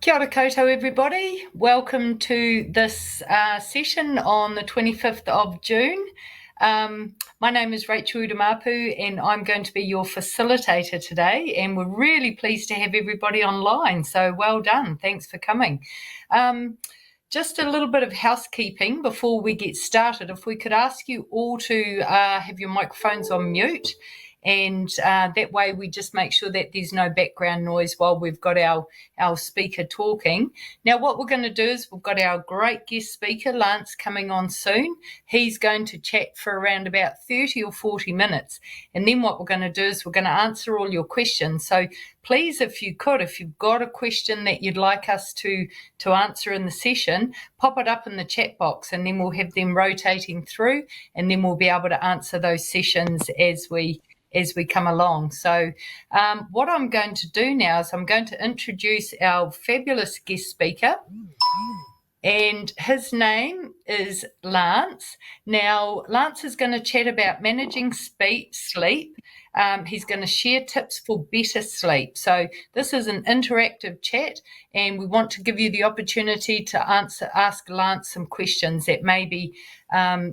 Kia ora koutou, everybody. Welcome to this session on the 25th of June. My name is Rachel Udamapu and I'm going to be your facilitator today, and we're really pleased to have everybody online, so well done. Thanks for coming. Just a little bit of housekeeping before we get started. If we could ask you all to have your microphones on mute, and that way we just make sure that there's no background noise while we've got our speaker talking. Now, what we're going to do is we've got our great guest speaker, Lance, coming on soon. He's going to chat for around about 30 or 40 minutes. And then what we're going to do is we're going to answer all your questions. So please, if you've got a question that you'd like us to answer in the session, pop it up in the chat box, and then we'll have them rotating through, and then we'll be able to answer those sessions as we come along. So what I'm going to do now is I'm going to introduce our fabulous guest speaker, and his name is Lance. Now, Lance is going to chat about managing sleep. He's going to share tips for better sleep. So this is an interactive chat, and we want to give you the opportunity to ask Lance some questions that maybe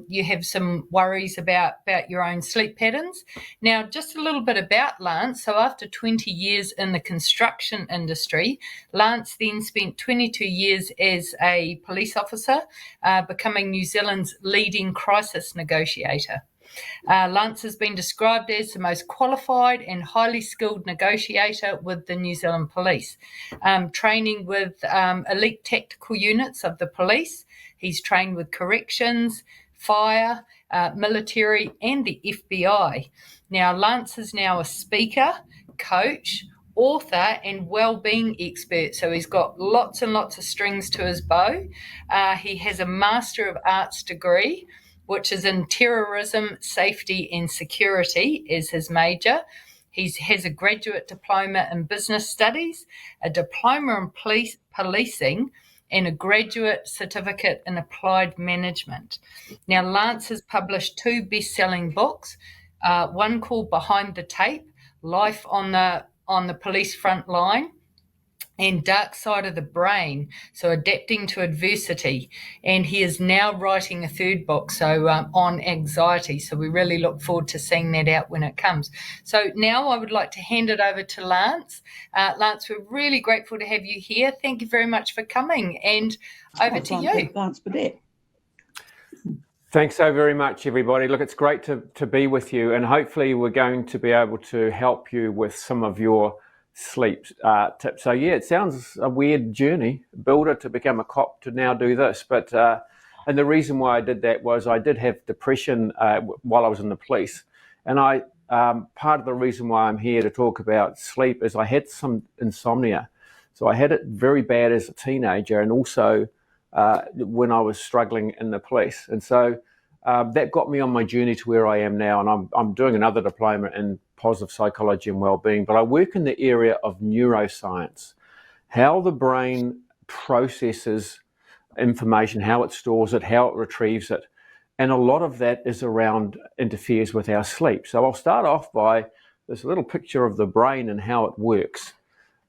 you have some worries about your own sleep patterns. Now, just a little bit about Lance. So after 20 years in the construction industry, Lance then spent 22 years as a police officer, becoming New Zealand's leading crisis negotiator. Lance has been described as the most qualified and highly skilled negotiator with the New Zealand Police, training with elite tactical units of the police. He's trained with corrections, fire, military, and the FBI. Now, Lance is now a speaker, coach, author, and well-being expert. So he's got lots and lots of strings to his bow. He has a Master of Arts degree, which is in terrorism, safety and security is his major. He has a graduate diploma in business studies, a diploma in policing, and a graduate certificate in applied management. Now, Lance has published 2 best-selling books, one called Behind the Tape, Life on the Police Front Line, and Dark Side of the Brain, so adapting to adversity. And he is now writing a 3rd book, so on anxiety. So we really look forward to seeing that out when it comes. So now I would like to hand it over to Lance. Lance, we're really grateful to have you here. Thank you very much for coming, and over to you. Lance Burdett. Thanks so very much, everybody. Look, it's great to be with you, and hopefully we're going to be able to help you with some of your sleep tips. So yeah, it sounds a weird journey, builder to become a cop to now do this, but and the reason why I did that was I did have depression while I was in the police, and I part of the reason why I'm here to talk about sleep is I had some insomnia. So I had it very bad as a teenager, and also when I was struggling in the police, and so that got me on my journey to where I am now, and I'm doing another diploma in positive psychology and well-being, but I work in the area of neuroscience, how the brain processes information, how it stores it, how it retrieves it, and a lot of that is interferes with our sleep. So I'll start off by this little picture of the brain and how it works.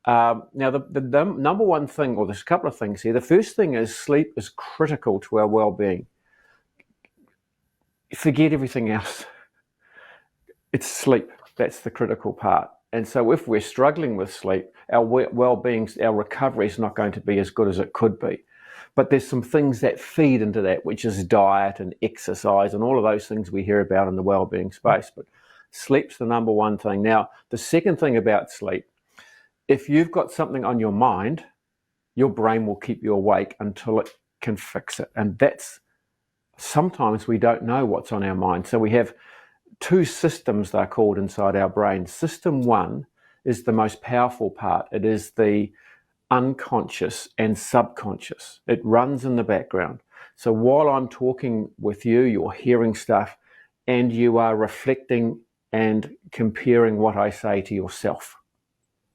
Now, the number one thing, or there's a couple of things here. The first thing is sleep is critical to our well-being. Forget everything else. It's sleep. That's the critical part. And so if we're struggling with sleep, our well-being, our recovery is not going to be as good as it could be. But there's some things that feed into that, which is diet and exercise and all of those things we hear about in the well-being space. But sleep's the number one thing. Now, the second thing about sleep, if you've got something on your mind, your brain will keep you awake until it can fix it. And that's sometimes we don't know what's on our mind. So we have 2 systems, they're called, inside our brain. System 1 is the most powerful part. It is the unconscious and subconscious. It runs in the background. So while I'm talking with you, you're hearing stuff and you are reflecting and comparing what I say to yourself.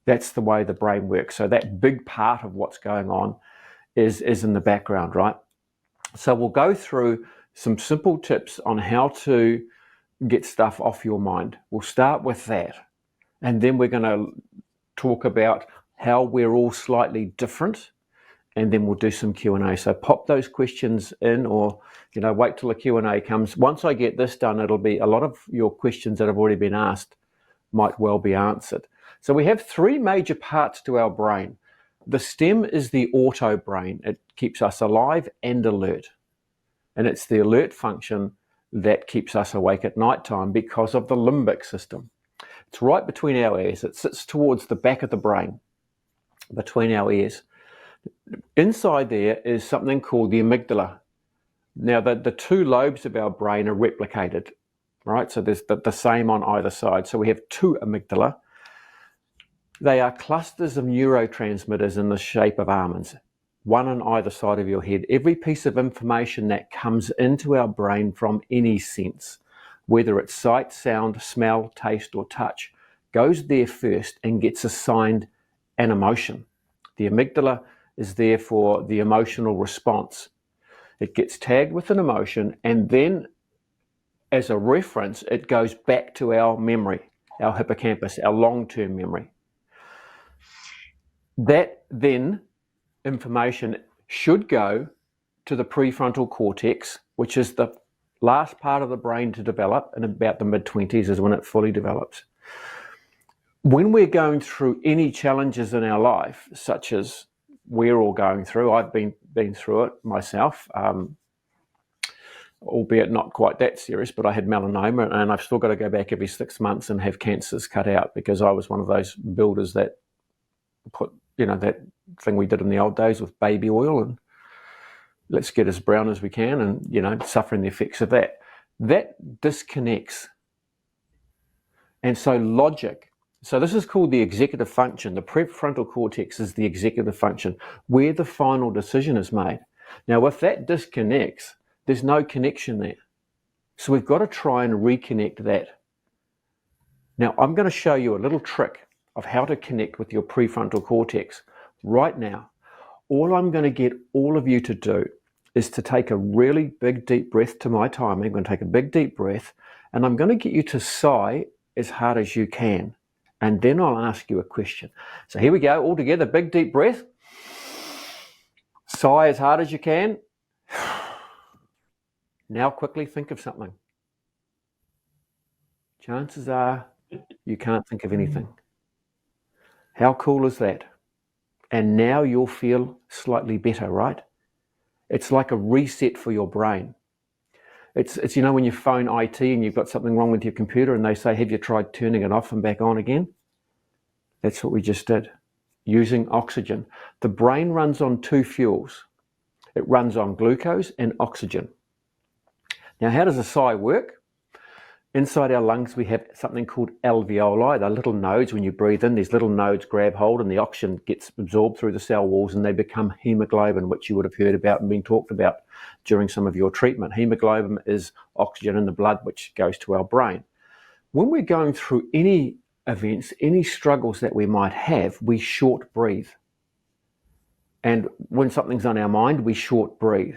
That's the way the brain works. So that big part of what's going on is in the background, right? So we'll go through some simple tips on how to get stuff off your mind. We'll start with that. And then we're going to talk about how we're all slightly different and then we'll do some Q&A. So pop those questions in, or wait till the Q&A comes. Once I get this done, it'll be a lot of your questions that have already been asked might well be answered. So we have three major parts to our brain. The stem is the auto brain. It keeps us alive and alert. And it's the alert function that keeps us awake at nighttime because of the limbic system. It's right between our ears. It sits towards the back of the brain, between our ears. Inside there is something called the amygdala. Now, the two lobes of our brain are replicated, right? So there's the same on either side. So we have two amygdala. They are clusters of neurotransmitters in the shape of almonds, one on either side of your head. Every piece of information that comes into our brain from any sense, whether it's sight, sound, smell, taste, or touch, goes there first and gets assigned an emotion. The amygdala is there for the emotional response. It gets tagged with an emotion, and then as a reference, it goes back to our memory, our hippocampus, our long-term memory. That then information should go to the prefrontal cortex, which is the last part of the brain to develop, and about the mid-20s is when it fully develops. When we're going through any challenges in our life, such as we're all going through, I've been through it myself, albeit not quite that serious, but I had melanoma, and I've still got to go back every 6 months and have cancers cut out, because I was one of those builders that put, that thing we did in the old days with baby oil, and let's get as brown as we can, and, suffering the effects of that. That disconnects. And so logic, so this is called the executive function. The prefrontal cortex is the executive function, where the final decision is made. Now, if that disconnects, there's no connection there. So we've got to try and reconnect that. Now, I'm going to show you a little trick of how to connect with your prefrontal cortex right now. All I'm going to get all of you to do is to take a really big deep breath to my timing. I'm going to take a big deep breath, and I'm going to get you to sigh as hard as you can. And then I'll ask you a question. So here we go, all together, big deep breath. Sigh as hard as you can. Now quickly think of something. Chances are you can't think of anything. How cool is that? And now you'll feel slightly better, right? It's like a reset for your brain. It's when you phone IT and you've got something wrong with your computer and they say, have you tried turning it off and back on again? That's what we just did, using oxygen. The brain runs on two fuels. It runs on glucose and oxygen. Now, how does a sigh work? Inside our lungs, we have something called alveoli. They're little nodes. When you breathe in, these little nodes grab hold and the oxygen gets absorbed through the cell walls and they become hemoglobin, which you would have heard about and been talked about during some of your treatment. Hemoglobin is oxygen in the blood, which goes to our brain. When we're going through any events, any struggles that we might have, we short breathe. And when something's on our mind, we short breathe.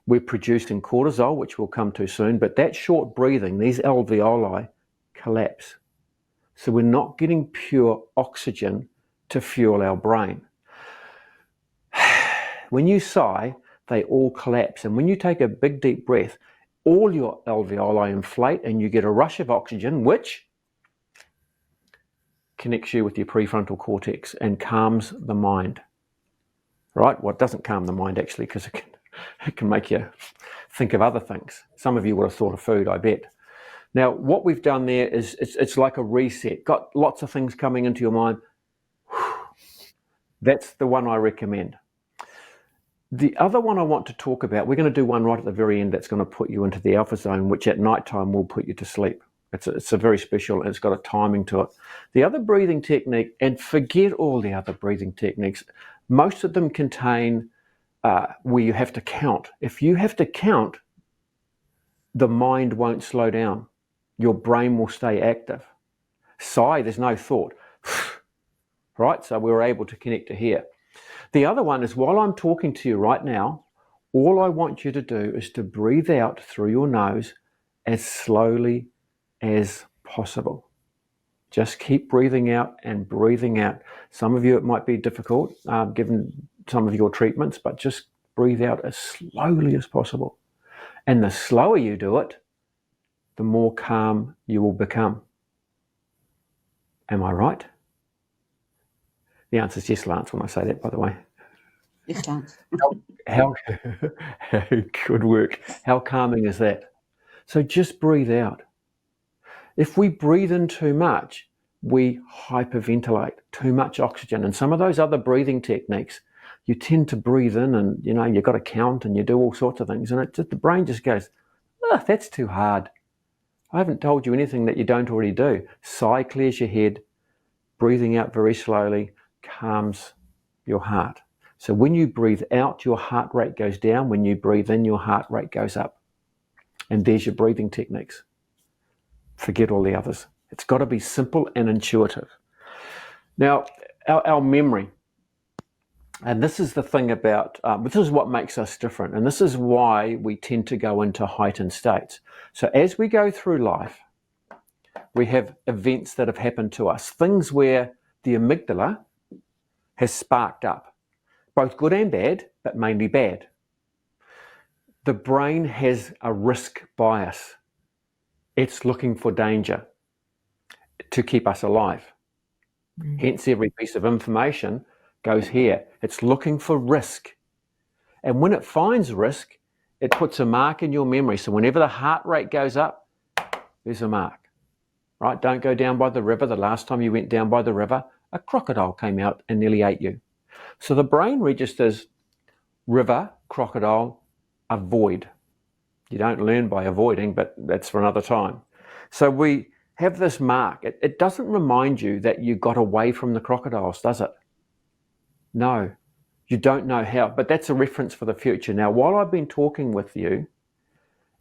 We're producing cortisol, which we'll come to soon, but that short breathing, these alveoli collapse. So we're not getting pure oxygen to fuel our brain. When you sigh, they all collapse. And when you take a big deep breath, all your alveoli inflate and you get a rush of oxygen, which connects you with your prefrontal cortex and calms the mind. Right? Well, it doesn't calm the mind actually, because it can make you think of other things. Some of you would have thought of food, I bet. Now, what we've done there is it's like a reset. Got lots of things coming into your mind. That's the one I recommend. The other one I want to talk about, we're going to do one right at the very end that's going to put you into the alpha zone, which at nighttime will put you to sleep. It's a very special, and it's got a timing to it. The other breathing technique, and forget all the other breathing techniques, most of them contain where you have to count. If you have to count, the mind won't slow down. Your brain will stay active. Sigh, there's no thought. Right? So we're able to connect to here. The other one is, while I'm talking to you right now, all I want you to do is to breathe out through your nose as slowly as possible. Just keep breathing out and breathing out. Some of you, it might be difficult given some of your treatments, but just breathe out as slowly as possible. And the slower you do it, the more calm you will become. Am I right? The answer is yes, Lance, when I say that, by the way. Yes, Lance. How good work. How calming is that? So just breathe out. If we breathe in too much, we hyperventilate, too much oxygen. And some of those other breathing techniques, you tend to breathe in and, you've got to count and you do all sorts of things. And the brain just goes, that's too hard. I haven't told you anything that you don't already do. Sigh clears your head. Breathing out very slowly calms your heart. So when you breathe out, your heart rate goes down. When you breathe in, your heart rate goes up. And there's your breathing techniques. Forget all the others. It's got to be simple and intuitive. Now, our memory, and this is the thing about, this is what makes us different, and this is why we tend to go into heightened states. So as we go through life, we have events that have happened to us, things where the amygdala has sparked up, both good and bad, but mainly bad. The brain has a risk bias. It's looking for danger to keep us alive. Hence, every piece of information goes here. It's looking for risk. And when it finds risk, it puts a mark in your memory. So whenever the heart rate goes up, there's a mark, right? Don't go down by the river. The last time you went down by the river, a crocodile came out and nearly ate you. So the brain registers river, crocodile, avoid. You don't learn by avoiding, but that's for another time. So we have this mark. It doesn't remind you that you got away from the crocodiles, does it? No, you don't know how, but that's a reference for the future. Now, while I've been talking with you,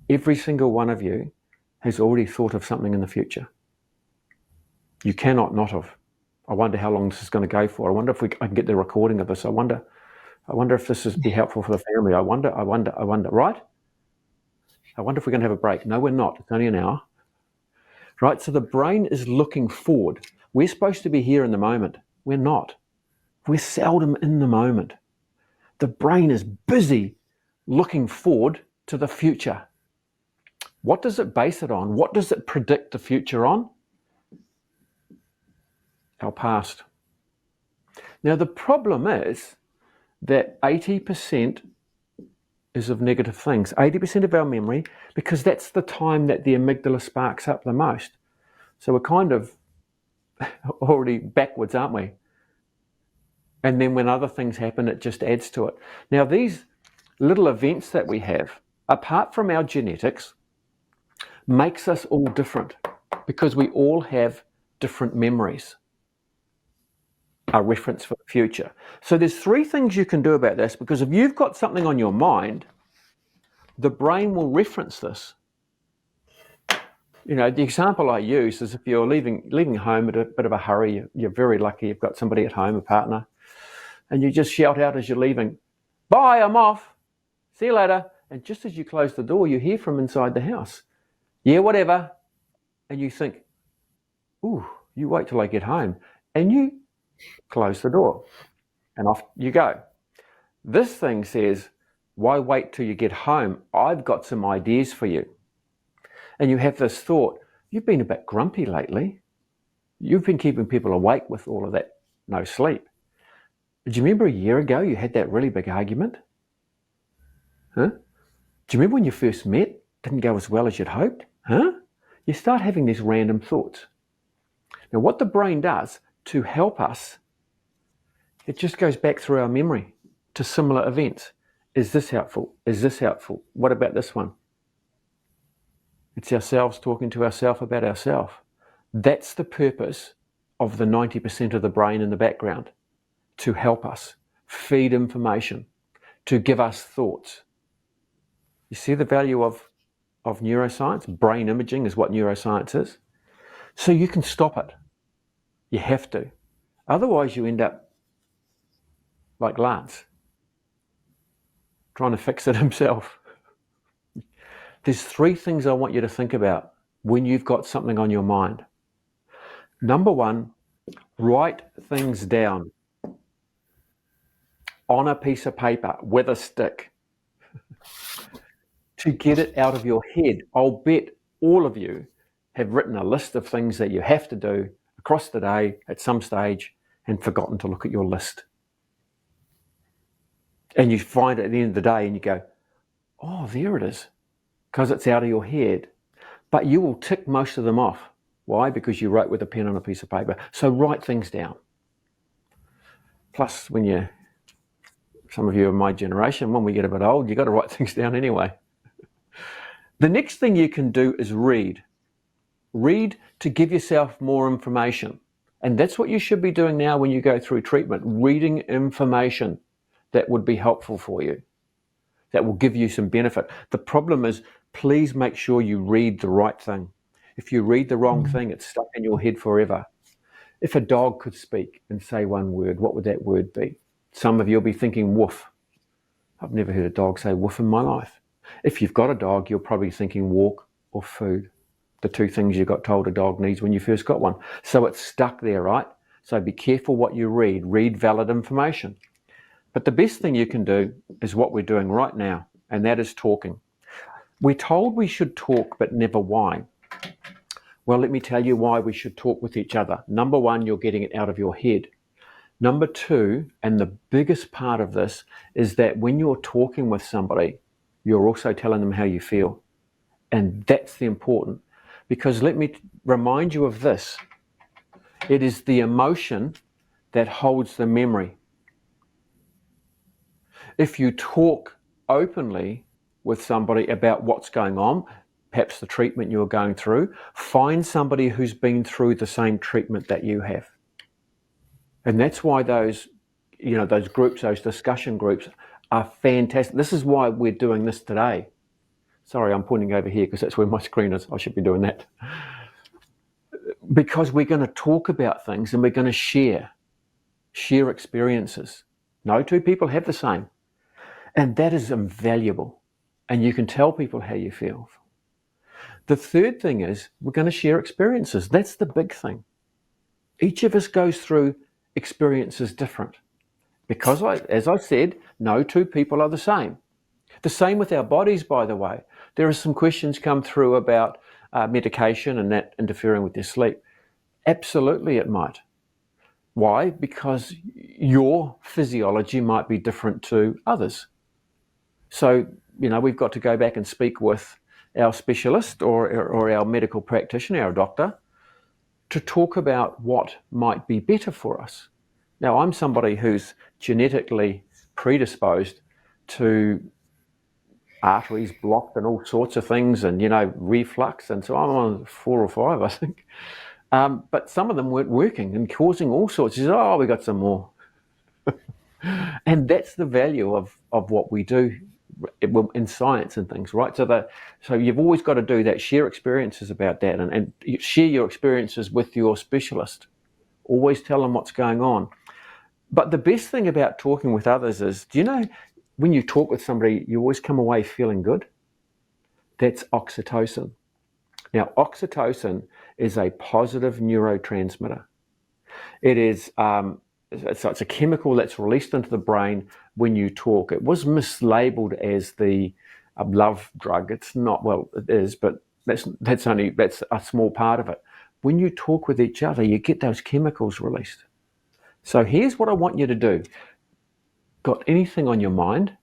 every single one of you has already thought of something in the future. You cannot not have. I wonder how long this is going to go for. I wonder if I can get the recording of this. I wonder if this would be helpful for the family. I wonder, right? I wonder if we're going to have a break. No, we're not. It's only an hour. Right? So the brain is looking forward. We're supposed to be here in the moment. We're not. We're seldom in the moment. The brain is busy looking forward to the future. What does it base it on? What does it predict the future on? Our past. Now, the problem is that 80% is of negative things, 80% of our memory, because that's the time that the amygdala sparks up the most. So we're kind of already backwards, aren't we? And then when other things happen, it just adds to it. Now, these little events that we have, apart from our genetics, makes us all different because we all have different memories. A reference for the future. So there's three things you can do about this, because if you've got something on your mind, the brain will reference this. The example I use is if you're leaving home at a bit of a hurry, you're very lucky you've got somebody at home, a partner, and you just shout out as you're leaving, "Bye, I'm off. See you later." And just as you close the door, you hear from inside the house, "Yeah, whatever." And you think, "Ooh, you wait till I get home." And you close the door and off you go. This thing says, why wait till you get home? I've got some ideas for you. And you have this thought, you've been a bit grumpy lately. You've been keeping people awake with all of that no sleep. Do you remember a year ago you had that really big argument? Huh? Do you remember when you first met? Didn't go as well as you'd hoped? Huh? You start having these random thoughts. Now, what the brain does to help us, it just goes back through our memory to similar events. Is this helpful? Is this helpful? What about this one? It's ourselves talking to ourselves about ourselves. That's the purpose of the 90% of the brain in the background, to help us, feed information, to give us thoughts. You see the value of neuroscience? Brain imaging is what neuroscience is. So you can stop it. You have to. Otherwise, you end up like Lance, trying to fix it himself. There's three things I want you to think about when you've got something on your mind. Number one, write things down on a piece of paper with a stick to get it out of your head. I'll bet all of you have written a list of things that you have to do across the day at some stage and forgotten to look at your list. And you find it at the end of the day and you go, oh, there it is, because it's out of your head. But you will tick most of them off. Why? Because you wrote with a pen on a piece of paper. So write things down. Plus, some of you are my generation, when we get a bit old, you've got to write things down anyway. The next thing you can do is read. Read to give yourself more information. And that's what you should be doing now when you go through treatment, reading information that would be helpful for you, that will give you some benefit. The problem is, please make sure you read the right thing. If you read the wrong thing, it's stuck in your head forever. If a dog could speak and say one word, what would that word be? Some of you will be thinking woof. I've never heard a dog say woof in my life. If you've got a dog, you're probably thinking walk or food. The two things you got told a dog needs when you first got one. So it's stuck there, right? So be careful what you read. Read valid information. But the best thing you can do is what we're doing right now, and that is talking. We're told we should talk, but never why. Well, let me tell you why we should talk with each other. Number one, you're getting it out of your head. Number two, and the biggest part of this, is that when you're talking with somebody, you're also telling them how you feel. And that's the important. Because let me remind you of this. It is the emotion that holds the memory. If you talk openly with somebody about what's going on, perhaps the treatment you're going through, find somebody who's been through the same treatment that you have. And that's why those groups, those discussion groups are fantastic. This is why we're doing this today. Sorry, I'm pointing over here because that's where my screen is. I should be doing that. Because we're going to talk about things and we're going to share experiences. No two people have the same. And that is invaluable. And you can tell people how you feel. The third thing is we're going to share experiences. That's the big thing. Each of us goes through experiences different. Because, as I said, no two people are the same. The same with our bodies, by the way. There are some questions come through about medication and that interfering with your sleep. Absolutely it might. Why? Because your physiology might be different to others. So, we've got to go back and speak with our specialist or our medical practitioner, our doctor, to talk about what might be better for us. Now, I'm somebody who's genetically predisposed to arteries blocked and all sorts of things and, reflux. And so I'm on 4 or 5, I think. But some of them weren't working and causing all sorts. He said, oh, we got some more. And that's the value of what we do in science and things, right? So you've always got to do that, share experiences about that and share your experiences with your specialist. Always tell them what's going on. But the best thing about talking with others is, when you talk with somebody, you always come away feeling good? That's oxytocin. Now, oxytocin is a positive neurotransmitter. It is, it's a chemical that's released into the brain when you talk. It was mislabeled as the love drug. It's not, well, it is, but that's a small part of it. When you talk with each other, you get those chemicals released. So here's what I want you to do. Got anything on your mind?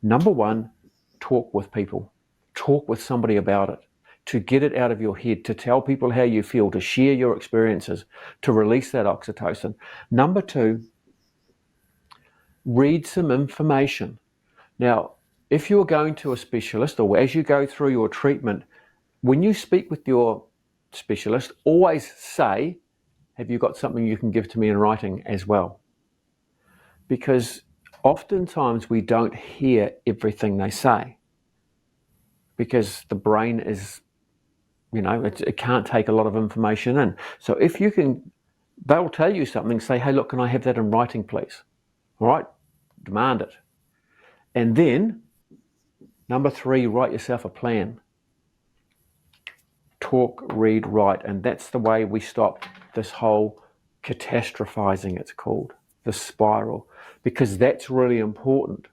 Number one, talk with people. Talk with somebody about it. To get it out of your head, to tell people how you feel, to share your experiences, to release that oxytocin. Number two, read some information. Now, if you're going to a specialist or as you go through your treatment, when you speak with your specialist, always say, have you got something you can give to me in writing as well? Because oftentimes we don't hear everything they say because the brain is, it can't take a lot of information in. So if you can, they'll tell you something, say, hey, look, can I have that in writing, please? All right, demand it. And then, number three, write yourself a plan. Talk, read, write, and that's the way we stop this whole catastrophizing, it's called, the spiral, because that's really important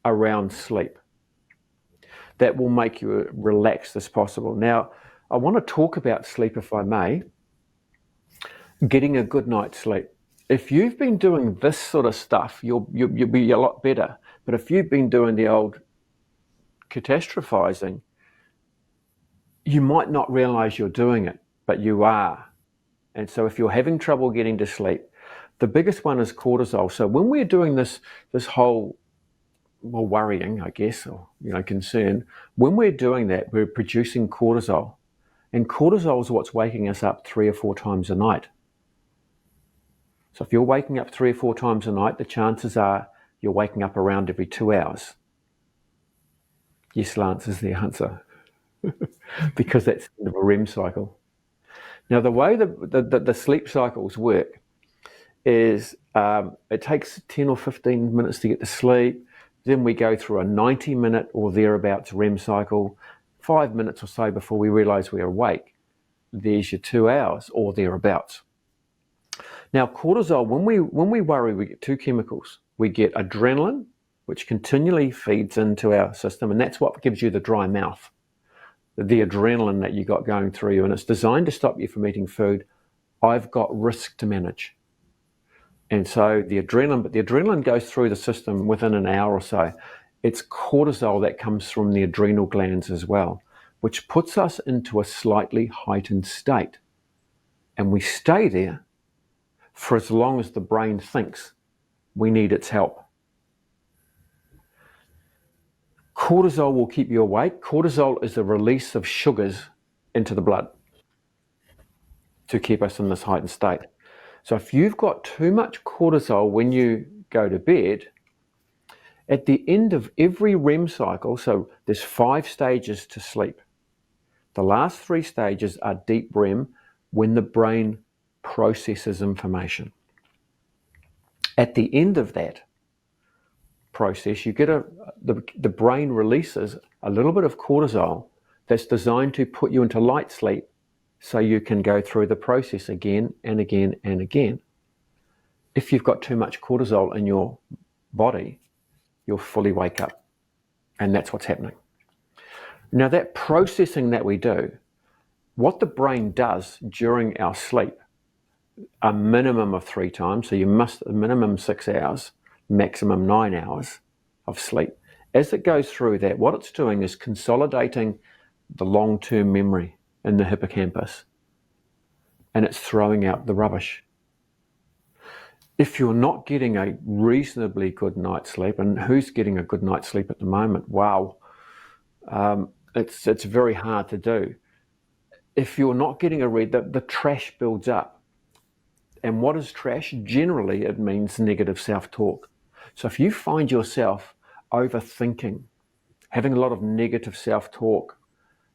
around sleep. That will make you relaxed as possible. Now, I want to talk about sleep, if I may, getting a good night's sleep. If you've been doing this sort of stuff, you'll be a lot better. But if you've been doing the old catastrophizing, you might not realize you're doing it, but you are. And so if you're having trouble getting to sleep, the biggest one is cortisol. So when we're doing this whole, well, worrying, I guess, or concern, when we're doing that, we're producing cortisol. And cortisol is what's waking us up 3 or 4 times a night. So if you're waking up 3 or 4 times a night, the chances are you're waking up around every 2 hours. Yes, Lance is the answer. Because that's the REM cycle. Now, the way the sleep cycles work is it takes 10 or 15 minutes to get to sleep. Then we go through a 90-minute or thereabouts REM cycle, 5 minutes or so before we realize we're awake. There's your 2 hours or thereabouts. Now, cortisol, when we worry, we get 2 chemicals. We get adrenaline, which continually feeds into our system, and that's what gives you the dry mouth. The adrenaline that you got going through you, and it's designed to stop you from eating food. I've got risk to manage. And so the adrenaline goes through the system within an hour or so. It's cortisol that comes from the adrenal glands as well, which puts us into a slightly heightened state. And we stay there for as long as the brain thinks we need its help. Cortisol will keep you awake. Cortisol is the release of sugars into the blood to keep us in this heightened state. So if you've got too much cortisol when you go to bed, at the end of every REM cycle, so there's 5 stages to sleep. The last 3 stages are deep REM, when the brain processes information. At the end of that process, you get the brain releases a little bit of cortisol that's designed to put you into light sleep so you can go through the process again and again and again. If you've got too much cortisol in your body, you'll fully wake up, and that's what's happening. Now, that processing that we do, what the brain does during our sleep, a minimum of 3 times, so you must a minimum 6 hours, maximum 9 hours of sleep. As it goes through that, what it's doing is consolidating the long-term memory in the hippocampus, and it's throwing out the rubbish. If you're not getting a reasonably good night's sleep, and who's getting a good night's sleep at the moment? Wow, it's very hard to do. If you're not getting the trash builds up. And what is trash? Generally, it means negative self-talk. So if you find yourself overthinking, having a lot of negative self-talk,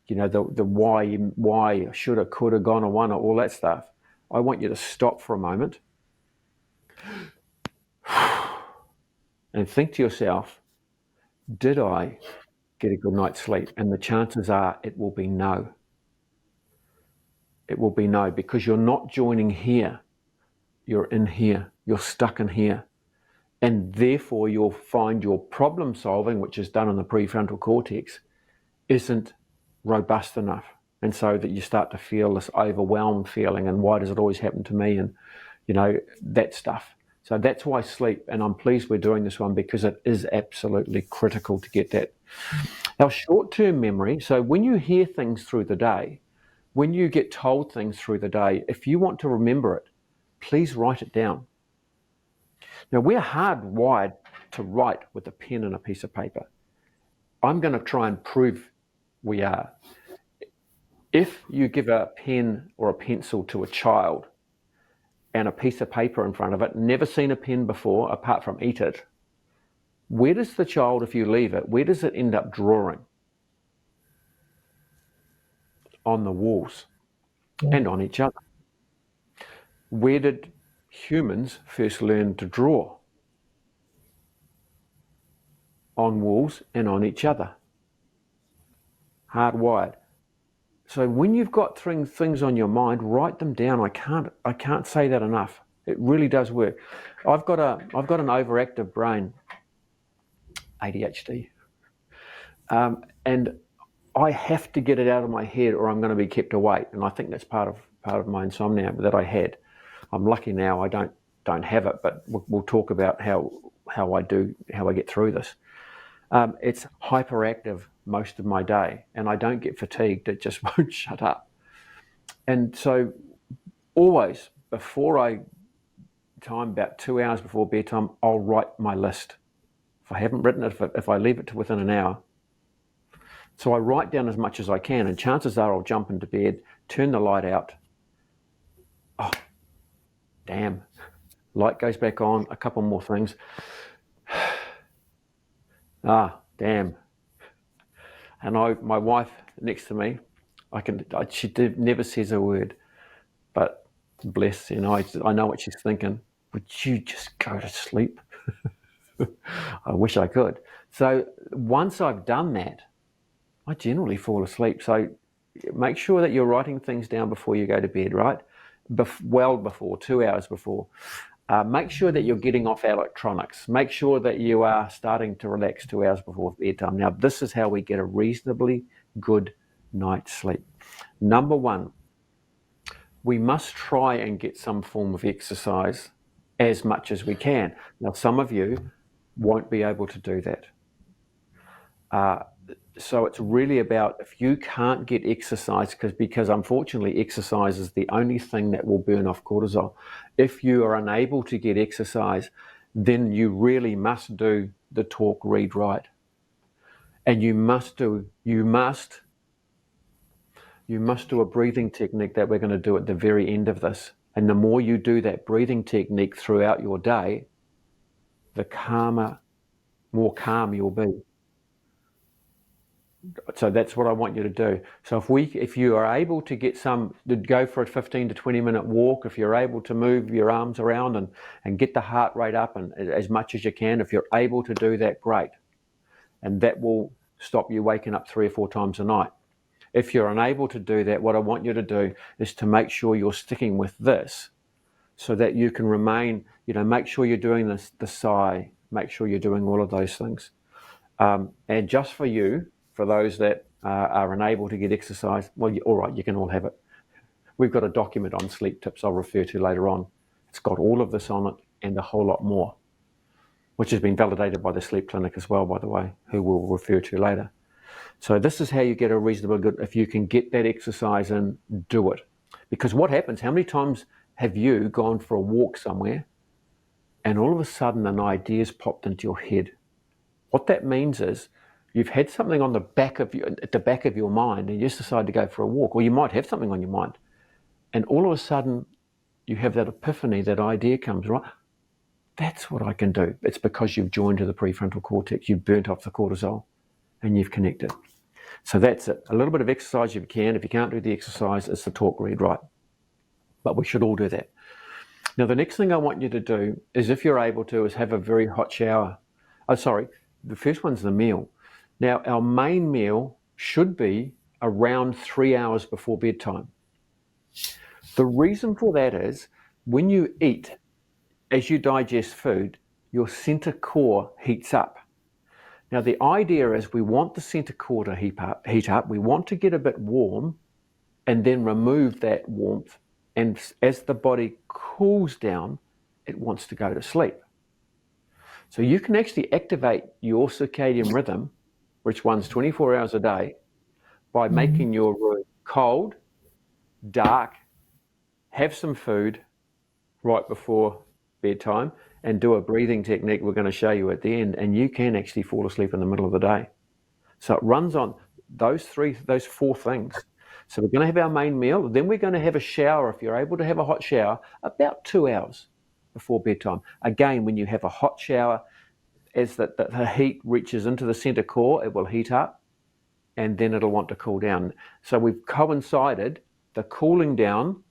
the why, shoulda, coulda, gonna, wanna, all that stuff, I want you to stop for a moment and think to yourself, did I get a good night's sleep? And the chances are it will be no. It will be no, because you're not joining here. You're in here. You're stuck in here. And therefore, you'll find your problem solving, which is done in the prefrontal cortex, isn't robust enough. And so that you start to feel this overwhelmed feeling, and why does it always happen to me? And, that stuff. So that's why sleep, and I'm pleased we're doing this one, because it is absolutely critical to get that. Now, short-term memory, so when you hear things through the day, when you get told things through the day, if you want to remember it, please write it down. Now, we're hardwired to write with a pen and a piece of paper. I'm going to try and prove we are. If you give a pen or a pencil to a child and a piece of paper in front of it, never seen a pen before apart from eat it, where does the child, if you leave it, where does it end up drawing? On the walls and on each other. Where did humans first learn to draw? On walls and on each other. Hardwired. So when you've got things on your mind, write them down. I can't say that enough. It really does work. I've got an overactive brain, ADHD, and I have to get it out of my head, or I'm going to be kept awake. And I think that's part of my insomnia that I had. I'm lucky now I don't have it, but we'll talk about how I get through this. It's hyperactive most of my day, and I don't get fatigued. It just won't shut up. And so always about 2 hours before bedtime, I'll write my list. If I haven't written it, if I leave it to within an hour. So I write down as much as I can, and chances are I'll jump into bed, turn the light out. Oh, damn. Light goes back on, a couple more things. Damn. And my wife next to me, she never says a word, but bless, I know what she's thinking. Would you just go to sleep? I wish I could. So once I've done that, I generally fall asleep. So make sure that you're writing things down before you go to bed, right? Well before, 2 hours before. Make sure that you're getting off electronics. Make sure that you are starting to relax 2 hours before bedtime. Now, this is how we get a reasonably good night's sleep. Number one, we must try and get some form of exercise as much as we can. Now, some of you won't be able to do that. So it's really about, if you can't get exercise, because unfortunately exercise is the only thing that will burn off cortisol. If you are unable to get exercise, then you really must do the talk, read, write. And you must do a breathing technique that we're going to do at the very end of this. And the more you do that breathing technique throughout your day, the more calm you'll be. So that's what I want you to do. So if you are able to go for a 15 to 20 minute walk, if you're able to move your arms around and get the heart rate up and as much as you can, if you're able to do that, great. And that will stop you waking up 3 or 4 times a night. If you're unable to do that, what I want you to do is to make sure you're sticking with this so that you can remain, make sure you're doing the sigh, make sure you're doing all of those things. And just for you, for those that are unable to get exercise, well, all right, you can all have it. We've got a document on sleep tips I'll refer to later on. It's got all of this on it and a whole lot more, which has been validated by the Sleep Clinic as well, by the way, who we'll refer to later. So this is how you get a reasonable good, if you can get that exercise in, do it. Because what happens, how many times have you gone for a walk somewhere and all of a sudden an idea's popped into your head? What that means is, you've had something at the back of your mind, and you just decide to go for a walk, or you might have something on your mind, and all of a sudden you have that epiphany, that idea comes, right? That's what I can do. It's because you've joined to the prefrontal cortex, you've burnt off the cortisol, and you've connected. So that's it. A little bit of exercise if you can. If you can't do the exercise, it's the talk, read, write. But we should all do that. Now, the next thing I want you to do is, if you're able to, is have a very hot shower. The first one's the meal. Now, our main meal should be around 3 hours before bedtime. The reason for that is, when you eat, as you digest food, your center core heats up. Now, the idea is we want the center core to heat up. We want to get a bit warm and then remove that warmth. And as the body cools down, it wants to go to sleep. So you can actually activate your circadian rhythm, which runs 24 hours a day, by making your room cold, dark, have some food right before bedtime, and do a breathing technique we're going to show you at the end, and you can actually fall asleep in the middle of the day. So it runs on those 4 things. So we're going to have our main meal, then we're going to have a shower, if you're able to have a hot shower, about 2 hours before bedtime. Again, when you have a hot shower, as the heat reaches into the center core, it will heat up, and then it'll want to cool down. So we've coincided the cooling down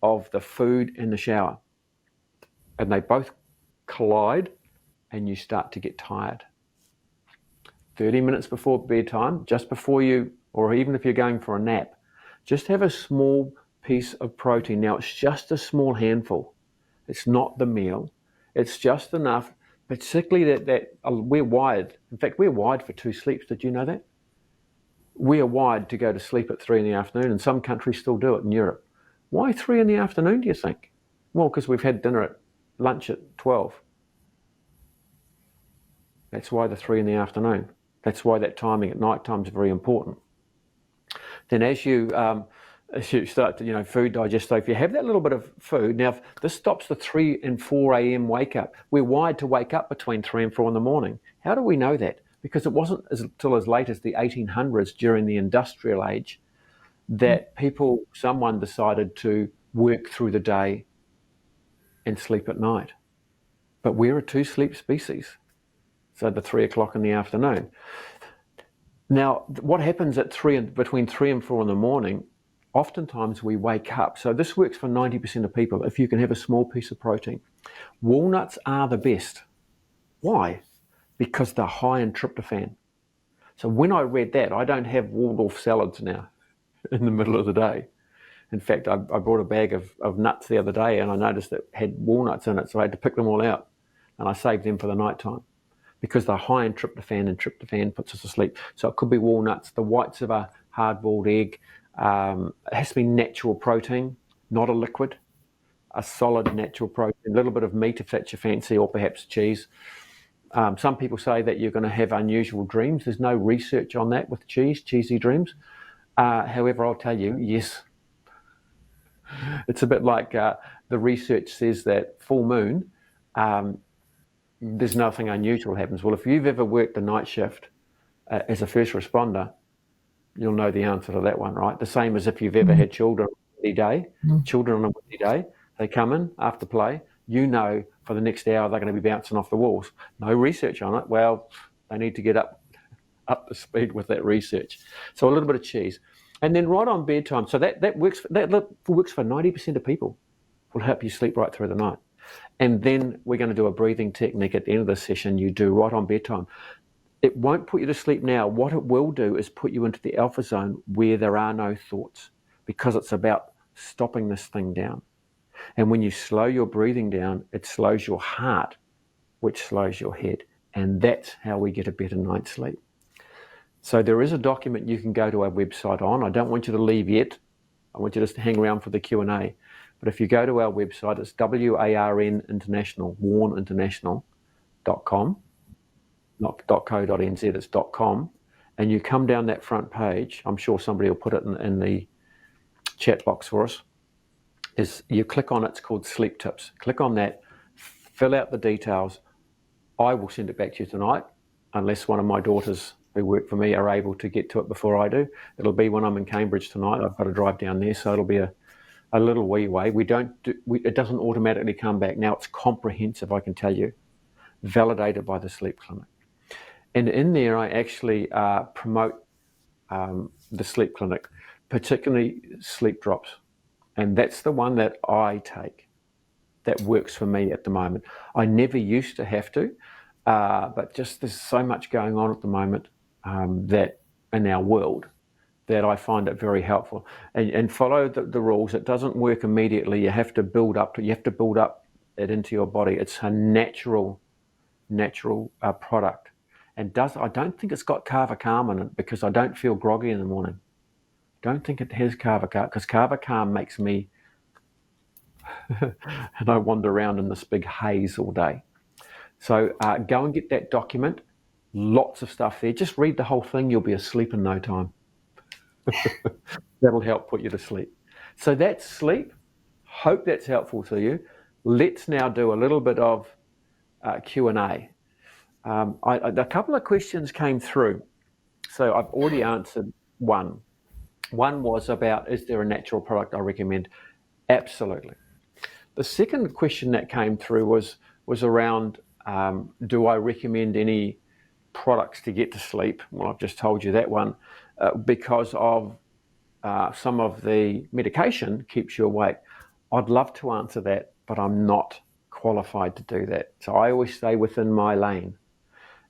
of the food and the shower, and they both collide, and you start to get tired. 30 minutes before bedtime, just before you, or even if you're going for a nap, Just have a small piece of protein. Now, it's just a small handful. It's not the meal. It's just enough, particularly that we're wired. In fact, we're wired for 2 sleeps. Did you know that? We are wired to go to sleep at 3 in the afternoon, and some countries still do it in Europe. Why 3 in the afternoon, do you think? Well, because we've had lunch at 12. That's why the 3 in the afternoon. That's why that timing at night time is very important. Then as you start to, food digest, so if you have that little bit of food, now if this stops the 3 and 4 a.m. wake up. We're wired to wake up between 3 and 4 in the morning. How do we know that? Because it wasn't until as late as the 1800s, during the industrial age, that someone decided to work through the day and sleep at night. But we're a 2-sleep species, so the 3 o'clock in the afternoon. Now, what happens between 3 and 4 in the morning, oftentimes we wake up. So this works for 90% of people, if you can have a small piece of protein. Walnuts are the best. Why? Because they're high in tryptophan. So when I read that, I don't have Waldorf salads now in the middle of the day. In fact, I brought a bag of nuts the other day, and I noticed it had walnuts in it, so I had to pick them all out, and I saved them for the night time because they're high in tryptophan, and tryptophan puts us to sleep. So it could be walnuts, the whites of a hard-boiled egg. It has to be natural protein, not a liquid, a solid natural protein, a little bit of meat if that's your fancy, or perhaps cheese. Some people say that you're going to have unusual dreams. There's no research on that with cheesy dreams. However, I'll tell you, yes. It's a bit like the research says that full moon, there's nothing unusual happens. Well, if you've ever worked a night shift as a first responder, you'll know the answer to that one, right? The same as if you've ever had children on a windy day, they come in after play, for the next hour they're going to be bouncing off the walls. No research on it. Well, they need to get up to speed with that research. So a little bit of cheese. And then right on bedtime, so that works for 90% of people. Will help you sleep right through the night. And then we're going to do a breathing technique at the end of the session you do right on bedtime. It won't put you to sleep now. What it will do is put you into the alpha zone where there are no thoughts, because it's about stopping this thing down. And when you slow your breathing down, it slows your heart, which slows your head. And that's how we get a better night's sleep. So there is a document you can go to our website on. I don't want you to leave yet. I want you just to hang around for the Q&A. But if you go to our website, it's WARN International, warninternational.com, not .co.nz, it's .com. And you come down that front page, I'm sure somebody will put it in the chat box for us, is you click on it, it's called Sleep Tips. Click on that, fill out the details. I will send it back to you tonight, unless one of my daughters who work for me are able to get to it before I do. It'll be when I'm in Cambridge tonight. I've got to drive down there, so it'll be a little wee way. It doesn't automatically come back. Now it's comprehensive, I can tell you, validated by the Sleep Clinic. And in there, I actually promote the Sleep Clinic, particularly sleep drops. And that's the one that I take that works for me at the moment. I never used to have to, but just there's so much going on at the moment that in our world that I find it very helpful. And follow the rules. It doesn't work immediately. You have to build up it into your body. It's a natural product. And I don't think it's got Kava Calm in it, because I don't feel groggy in the morning. Don't think it has Kava Calm, because Kava Calm makes me and I wander around in this big haze all day. So go and get that document. Lots of stuff there. Just read the whole thing. You'll be asleep in no time. That'll help put you to sleep. So that's sleep. Hope that's helpful to you. Let's now do a little bit of Q&A. A couple of questions came through. So I've already answered one. One was about, is there a natural product I recommend? Absolutely. The second question that came through was around, do I recommend any products to get to sleep? Well, I've just told you that one, because of some of the medication keeps you awake. I'd love to answer that, but I'm not qualified to do that. So I always stay within my lane.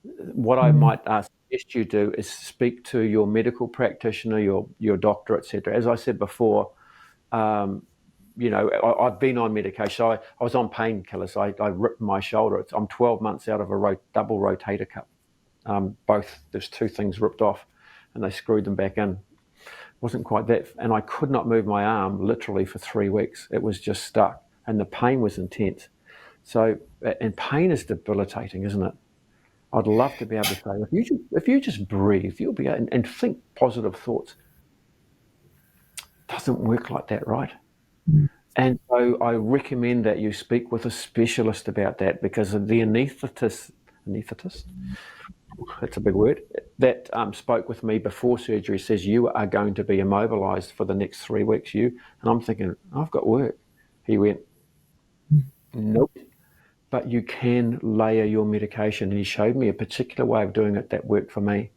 What I might suggest you do is speak to your medical practitioner, your doctor, etc. As I said before, I've been on medication. I was on painkillers. I ripped my shoulder. I'm 12 months out of a double rotator cuff. There's two things ripped off, and they screwed them back in. Wasn't quite that, and I could not move my arm literally for 3 weeks. It was just stuck, and the pain was intense. So, and pain is debilitating, isn't it? I'd love to be able to say, if you just breathe, you'll be able, and think positive thoughts. Doesn't work like that, right? And so I recommend that you speak with a specialist about that, because the anaesthetist, that's a big word, that spoke with me before surgery says you are going to be immobilized for the next 3 weeks. And I'm thinking, I've got work. He went, nope. But you can layer your medication. And he showed me a particular way of doing it that worked for me.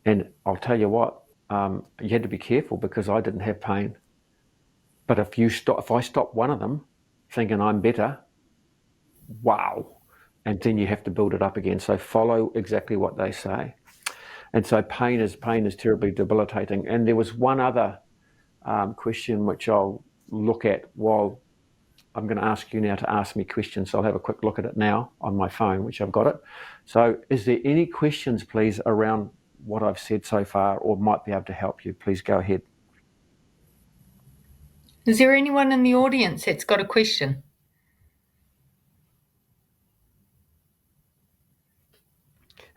And I'll tell you what, you had to be careful because I didn't have pain. But if I stop one of them thinking I'm better, wow. And then you have to build it up again. So follow exactly what they say. And so pain is terribly debilitating. And there was one other question which I'll look at while I'm going to ask you now to ask me questions. So I'll have a quick look at it now on my phone, which I've got it. So is there any questions, please, around what I've said so far or might be able to help you? Please go ahead. Is there anyone in the audience that's got a question?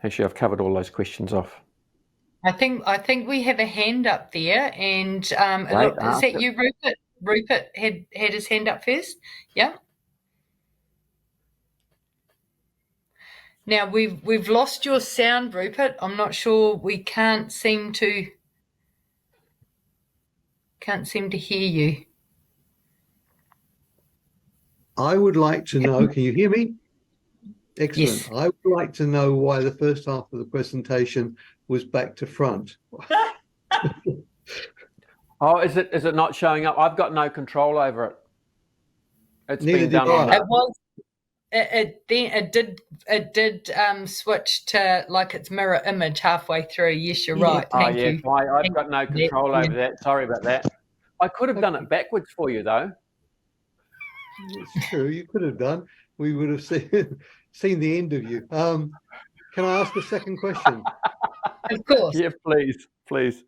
Actually, I've covered all those questions off. I think we have a hand up there, and is that you, Rupert? Rupert had his hand up first. Yeah. Now we've lost your sound, Rupert. I'm not sure. We can't seem to hear you. I would like to know. Can you hear me? Excellent. Yes. I would like to know why the first half of the presentation was back to front. Oh, is it not showing up? I've got no control over it. It's Neither been done on did I. that. It did switch to like its mirror image halfway through. Yes, you're right. Thank you. I've got no control over that. Sorry about that. I could have done it backwards for you, though. It's true. You could have done. We would have seen the end of you. Can I ask a second question? Of course. Yeah, please.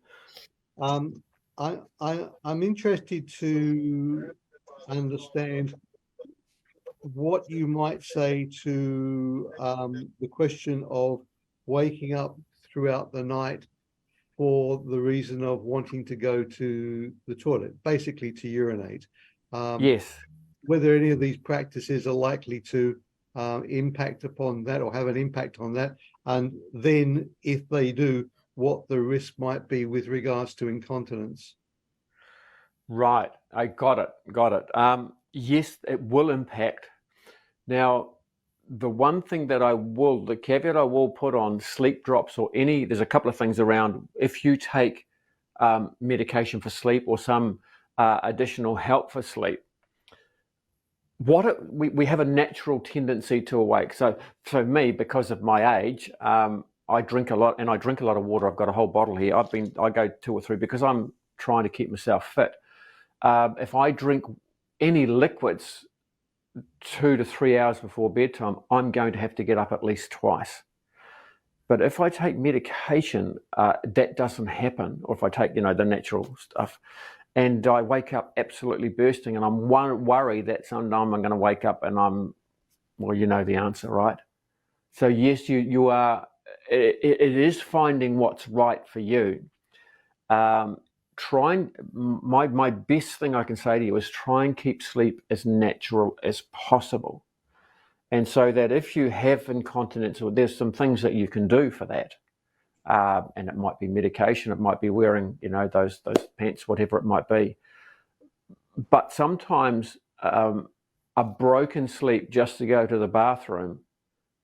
I'm interested to understand what you might say to the question of waking up throughout the night for the reason of wanting to go to the toilet, basically to urinate. Yes. Whether any of these practices are likely to impact upon that or have an impact on that, and then if they do, what the risk might be with regards to incontinence. Right, I got it. Yes, it will impact. Now, the caveat I will put on sleep drops or there's a couple of things around. If you take medication for sleep or some additional help for sleep, we have a natural tendency to awake. So for me, because of my age, I drink a lot, and I drink a lot of water. I've got a whole bottle here. I go 2 or 3 because I'm trying to keep myself fit. If I drink any liquids 2 to 3 hours before bedtime, I'm going to have to get up at least twice. But if I take medication, that doesn't happen. Or if I take, the natural stuff, and I wake up absolutely bursting, and I'm worried that sometime I'm going to wake up and you know the answer, right? So yes, you are. It is finding what's right for you. My best thing I can say to you is try and keep sleep as natural as possible, and so that if you have incontinence, or there's some things that you can do for that. And it might be medication, it might be wearing, those pants, whatever it might be. But sometimes a broken sleep just to go to the bathroom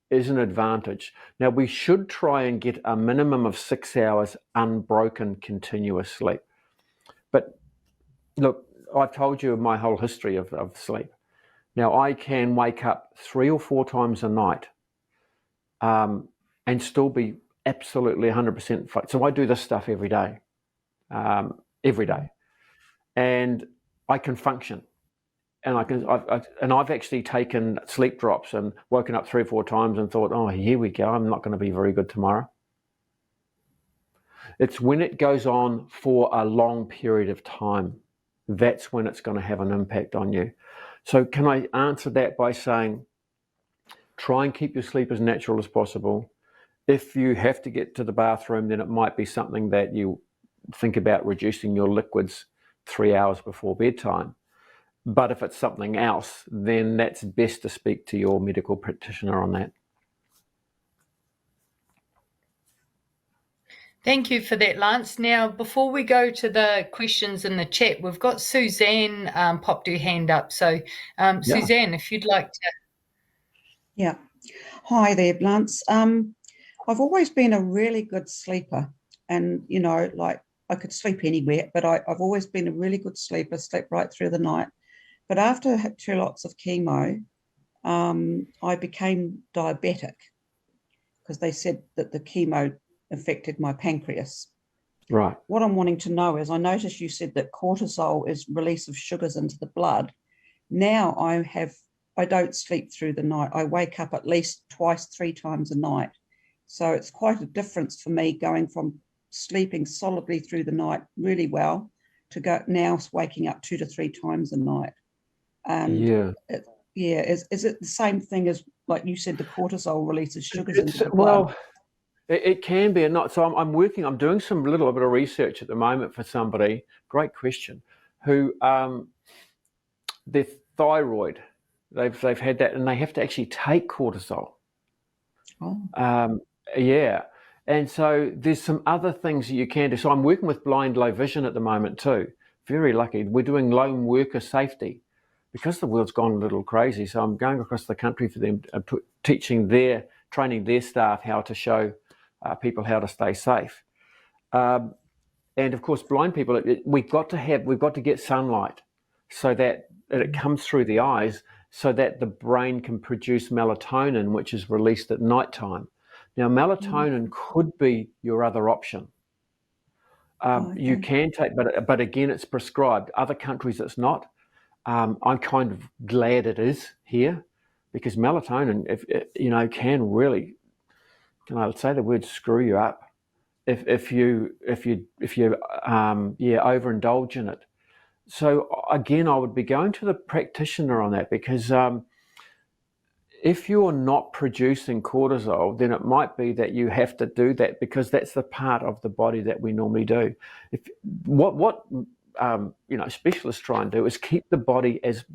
is an advantage. Now, we should try and get a minimum of 6 hours unbroken continuous sleep. But look, I've told you my whole history of sleep. Now, I can wake up 3 or 4 times a night and still be absolutely 100%. So I do this stuff every day, and I can function. And I've actually taken sleep drops and woken up 3 or 4 times and thought, oh, here we go. I'm not going to be very good tomorrow. It's when it goes on for a long period of time, that's when it's going to have an impact on you. So can I answer that by saying, try and keep your sleep as natural as possible. If you have to get to the bathroom, then it might be something that you think about reducing your liquids 3 hours before bedtime. But if it's something else, then that's best to speak to your medical practitioner on that. Thank you for that, Lance. Now, before we go to the questions in the chat, we've got Suzanne popped her hand up. So, Suzanne, if you'd like to. Yeah. Hi there, Lance. I've always been a really good sleeper, and, you know, like I could sleep anywhere, but I've always been a really good sleeper, slept right through the night. But after I had 2 lots of chemo, I became diabetic because they said that the chemo affected my pancreas. Right. What I'm wanting to know is, I noticed you said that cortisol is release of sugars into the blood. Now I don't sleep through the night. I wake up at least twice, 3 times a night. So it's quite a difference for me going from sleeping solidly through the night really well to go now waking up 2 to 3 times a night. And is it the same thing as, like you said, the cortisol releases sugars into the blood? Well, it can be and not. So I'm doing some little bit of research at the moment for somebody, great question, who their thyroid, they've had that and they have to actually take cortisol. Oh. And so there's some other things that you can do. So I'm working with blind low vision at the moment too. Very lucky. We're doing lone worker safety because the world's gone a little crazy. So I'm going across the country for them, training their staff how to show people how to stay safe. And of course, blind people, we've got to get sunlight so that it comes through the eyes so that the brain can produce melatonin, which is released at nighttime. Now, melatonin could be your other option. Okay. You can take, but again, it's prescribed. Other countries, it's not. I'm kind of glad it is here because melatonin, can really, can I say the word, screw you up if you overindulge in it. So again, I would be going to the practitioner on that because if you're not producing cortisol, then it might be that you have to do that because that's the part of the body that we normally do. What specialists try and do is keep the body as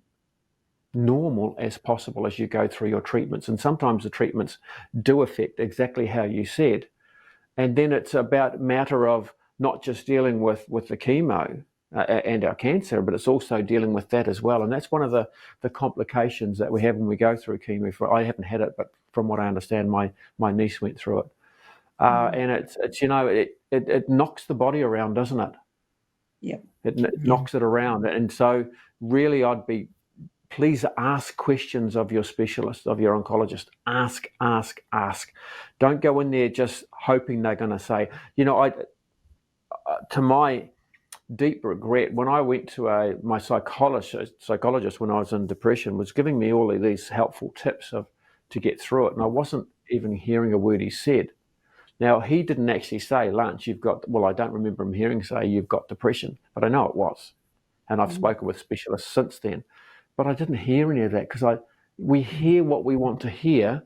normal as possible as you go through your treatments. And sometimes the treatments do affect exactly how you said. And then it's about a matter of not just dealing with the chemo and our cancer, but it's also dealing with that as well. And that's one of the complications that we have when we go through chemo. I haven't had it, but from what I understand, my niece went through it. And it's it knocks the body around, doesn't it? Yeah. It knocks it around. And so really please ask questions of your specialist, of your oncologist. Ask. Don't go in there just hoping they're going to say, to my deep regret, when I went to my psychologist when I was in depression, was giving me all of these helpful tips to get through it. And I wasn't even hearing a word he said. Now, he didn't actually say, Lance, I don't remember him hearing say you've got depression, but I know it was. And I've spoken with specialists since then. But I didn't hear any of that because we hear what we want to hear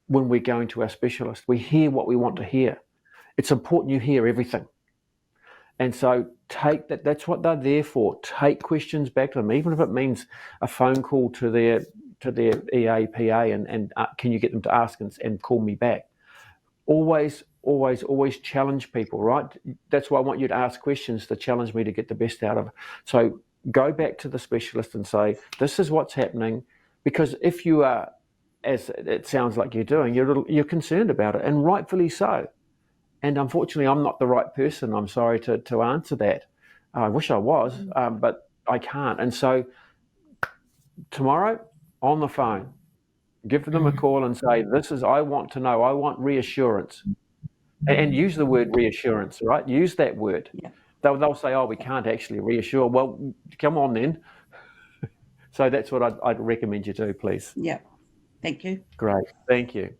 when we're going to our specialist. We hear what we want to hear. It's important you hear everything. And so take that. That's what they're there for. Take questions back to them, even if it means a phone call to their EAPA and can you get them to ask and call me back. Always challenge people, right? That's why I want you to ask questions to challenge me to get the best out of it. So go back to the specialist and say, this is what's happening. Because if you are, as it sounds like you're doing, you're concerned about it, and rightfully so. And unfortunately, I'm not the right person, I'm sorry, to answer that. I wish I was, but I can't. And so tomorrow, on the phone, give them a call and say, I want to know, I want reassurance. and use the word reassurance, right? Use that word. Yeah. They'll say, oh, we can't actually reassure. Well, come on then. So that's what I'd recommend you do, please. Yeah. Thank you. Great. Thank you.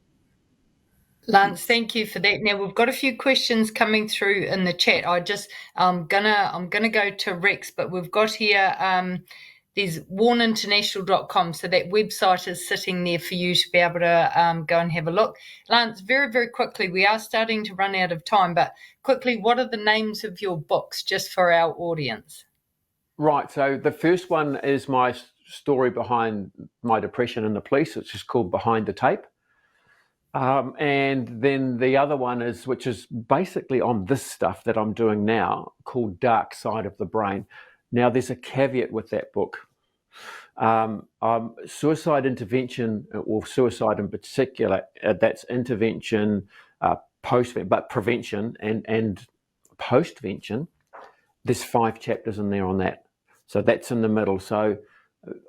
Lance, thank you for that. Now we've got a few questions coming through in the chat. I'm gonna go to Rex, but we've got here there's warninternational.com, so that website is sitting there for you to be able to go and have a look. Lance, very, very quickly, we are starting to run out of time, but quickly, what are the names of your books, just for our audience? Right. So the first one is my story behind my depression and the police, which is called Behind the Tape. And then the other one is, which is basically on this stuff that I'm doing now, called Dark Side of the Brain. Now, there's a caveat with that book. Suicide intervention, or suicide in particular, that's intervention, but prevention and postvention. There's 5 chapters in there on that. So that's in the middle. So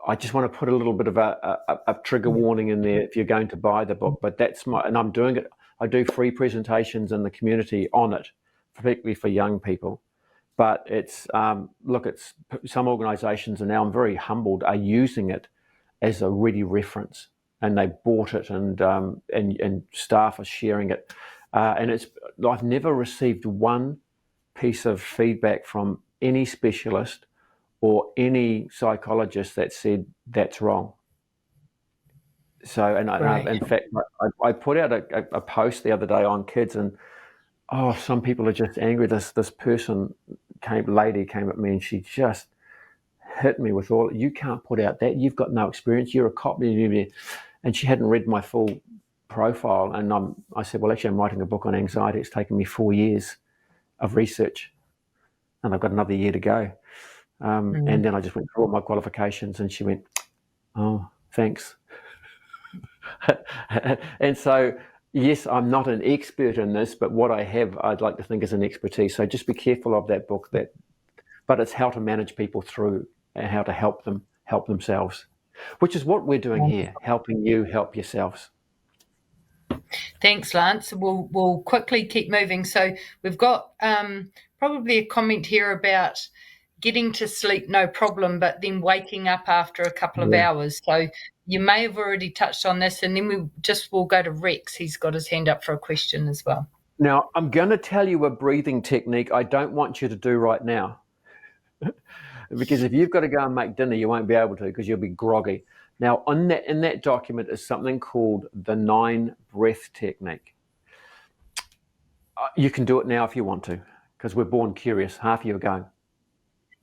I just want to put a little bit of a trigger warning in there if you're going to buy the book. But and I'm doing it. I do free presentations in the community on it, particularly for young people. But it's it's some organisations, and now I'm very humbled, are using it as a ready reference, and they bought it, and staff are sharing it, and I've never received one piece of feedback from any specialist or any psychologist that said that's wrong. So, in fact, I put out a post the other day on kids, and some people are just angry. This lady came at me, and she just hit me with you can't put out that. You've got no experience. You're a cop. And she hadn't read my full profile. And I said, well, actually, I'm writing a book on anxiety. It's taken me 4 years of research, and I've got another year to go. And then I just went through all my qualifications, and she went, oh, thanks. And so, yes, I'm not an expert in this, but what I have, I'd like to think is an expertise. So just be careful of that book. But it's how to manage people through and how to help them help themselves, which is what we're doing here, helping you help yourselves. Thanks, Lance. We'll quickly keep moving. So we've got probably a comment here about getting to sleep, no problem, but then waking up after a couple of hours. So you may have already touched on this, and then we'll go to Rex. He's got his hand up for a question as well. Now, I'm going to tell you a breathing technique I don't want you to do right now. Because if you've got to go and make dinner, you won't be able to, because you'll be groggy. Now, in that document is something called the 9 breath technique. You can do it now if you want to, because we're born curious. Half of you are going.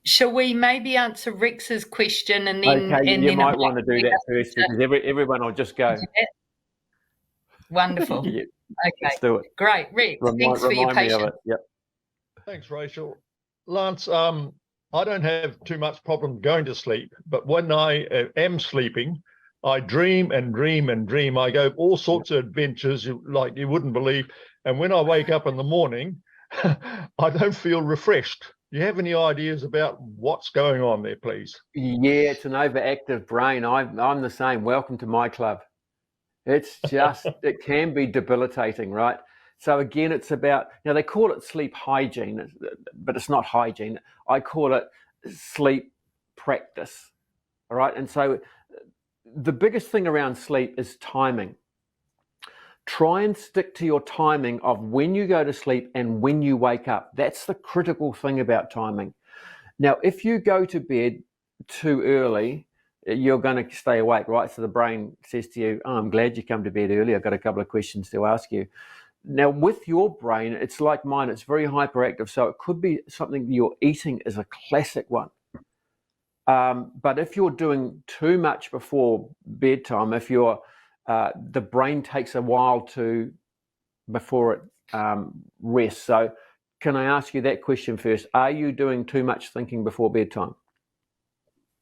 Shall we maybe answer Rex's question and then? Okay, and you then might want to do that first, because everyone will just go. Wonderful. Yeah, okay, let's do it. Great, Rex. Thanks for your patience. Yep. Thanks, Rachel. Lance, I don't have too much problem going to sleep, but when I am sleeping, I dream and dream and dream. I go all sorts of adventures like you wouldn't believe. And when I wake up in the morning, I don't feel refreshed. Do you have any ideas about what's going on there, please? Yeah, it's an overactive brain. I'm the same. Welcome to my club. It's just, it can be debilitating, right? So again, it's about, they call it sleep hygiene, but it's not hygiene. I call it sleep practice, all right? And so the biggest thing around sleep is timing. Try and stick to your timing of when you go to sleep and when you wake up. That's the critical thing about timing. Now, if you go to bed too early, you're going to stay awake, right? So the brain says to you, I'm glad you come to bed early. I've got a couple of questions to ask you. Now, with your brain, it's like mine. It's very hyperactive. So it could be something you're eating is a classic one. But if you're doing too much before bedtime, if you're the brain takes a while before it rests. So can I ask you that question first? Are you doing too much thinking before bedtime?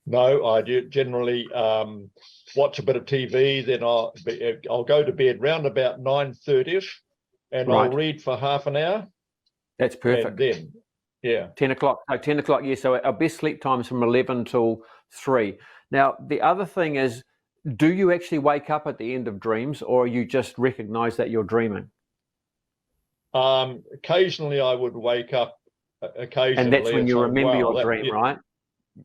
No, I do generally watch a bit of TV, then I'll go to bed round about 9:30ish, and right. I'll read for half an hour. That's perfect. And then, 10 o'clock. No, 10 o'clock, yeah. So our best sleep time is from 11 till 3. Now, the other thing is, do you actually wake up at the end of dreams, or you just recognize that you're dreaming? Occasionally I would wake up. Occasionally, And that's when you say, remember wow, your that- dream, right?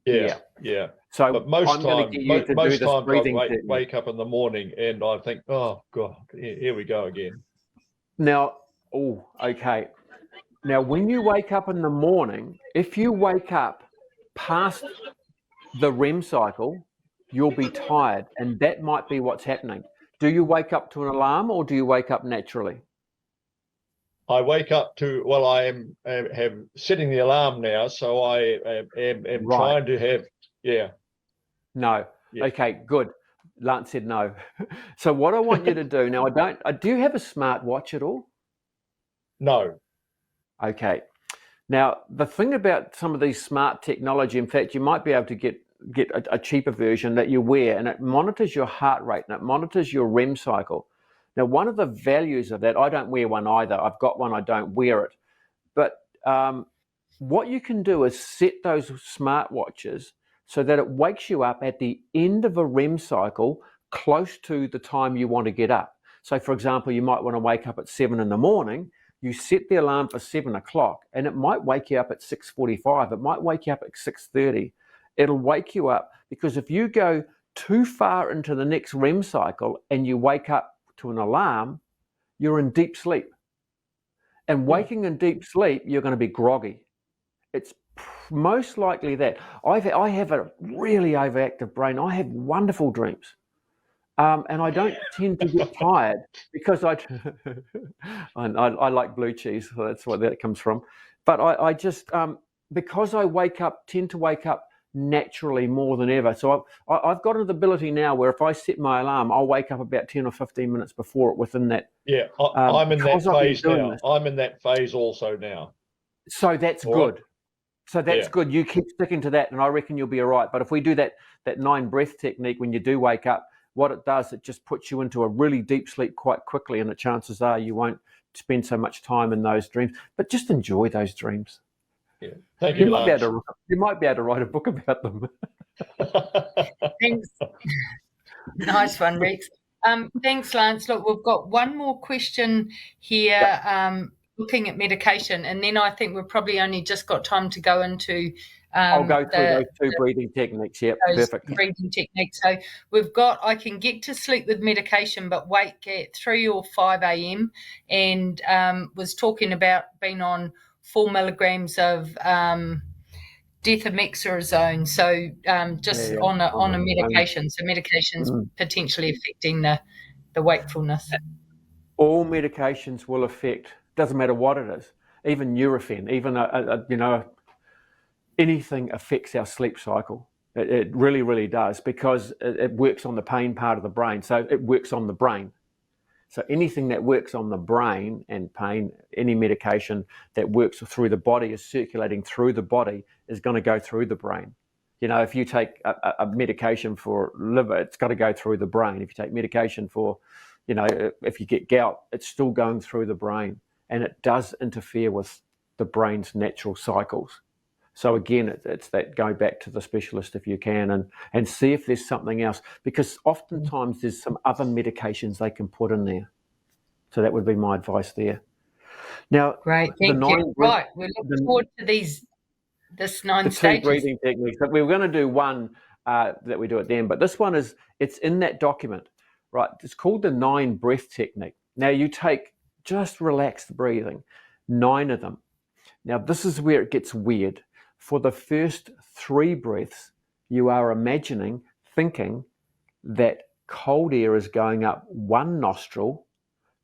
Yeah. So But most I'm going to get you to do most this times I breathing technique. wake up in the morning and I think, oh God, here we go again. Now, okay. Now, when you wake up in the morning, if you wake up past the REM cycle, you'll be tired, and that might be what's happening. Do you wake up to an alarm, or do you wake up naturally? I wake up to, well, I have setting the alarm now, so I am Right. trying to have, No. Yeah. Okay, good. Lance said no. So what I want you to do now, do you have a smartwatch at all? no. Okay. Now, the thing about some of these smart technology, in fact, you might be able to get a cheaper version that you wear, and it monitors your heart rate and it monitors your REM cycle. Now, one of the values of that, I don't wear one either. I've got one, I don't wear it. But what you can do is set those smartwatches so that it wakes you up at the end of a REM cycle close to the time you want to get up. So, for example, you might want to wake up at 7 in the morning. You set the alarm for 7 o'clock, and it might wake you up at 6:45. It might wake you up at 6:30. It'll wake you up, because if you go too far into the next REM cycle and you wake up to an alarm, you're in deep sleep. And waking in deep sleep, you're going to be groggy. It's most likely that. I have a really overactive brain. I have wonderful dreams. And I don't tend to get tired because I like blue cheese, so that's where that comes from. But I just, because I tend to wake up naturally more than ever. So I've got an ability now where if I set my alarm, I'll wake up about 10 or 15 minutes before it within that. Yeah, I'm in that because I've been phase doing now. this. I'm in that phase also now. So that's All right. good. So that's Yeah. good. You keep sticking to that, and I reckon you'll be all right. But if we do that 9 breath technique when you do wake up, what it does, it just puts you into a really deep sleep quite quickly, and the chances are you won't spend so much time in those dreams. But just enjoy those dreams. Yeah. Thank you, You might be able Lance. you might be able to write a book about them. Thanks. Nice one, Rex. Thanks, Lance. Look, we've got one more question here, looking at medication, and then I think we've probably only just got time to go into I'll go through those 2 breathing techniques. Yep, those perfect. breathing techniques. So we've got, I can get to sleep with medication, but wake at 3 or 5 a.m. and was talking about being on 4 milligrams of dexamethasone. So just on a medication. So medication's potentially affecting the wakefulness. All medications will affect. Doesn't matter what it is. Even Nurofen, even anything affects our sleep cycle. It really, really does, because it works on the pain part of the brain. So it works on the brain. So anything that works on the brain and pain, any medication that works through the body, is circulating through the body, is going to go through the brain. You know, if you take a medication for liver, it's got to go through the brain. If you take medication for, if you get gout, it's still going through the brain, and it does interfere with the brain's natural cycles. So again, it's that go back to the specialist if you can, and see if there's something else, because oftentimes there's some other medications they can put in there. So that would be my advice there. Now, great, thank you. Right, we're looking forward to this 9 stages. 2 breathing techniques. But we were going to do one that we do at the end, but this one it's in that document, right? It's called the 9 breath technique. Now you take just relaxed breathing, 9 of them. Now this is where it gets weird. For the first 3 breaths, you are thinking that cold air is going up one nostril,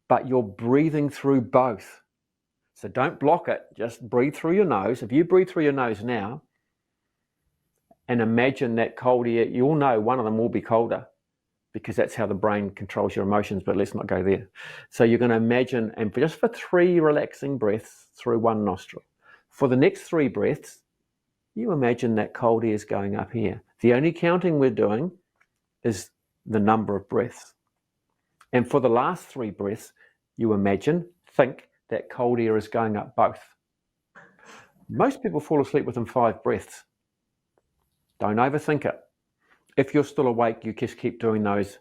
but you're breathing through both. So don't block it, just breathe through your nose. If you breathe through your nose now and imagine that cold air, you'll know one of them will be colder, because that's how the brain controls your emotions, but let's not go there. So you're going to imagine, and just for 3 relaxing breaths through one nostril. For the next 3 breaths, you imagine that cold air is going up here. The only counting we're doing is the number of breaths. And for the last 3 breaths, you think that cold air is going up both. Most people fall asleep within 5 breaths. Don't overthink it. If you're still awake, you just keep doing those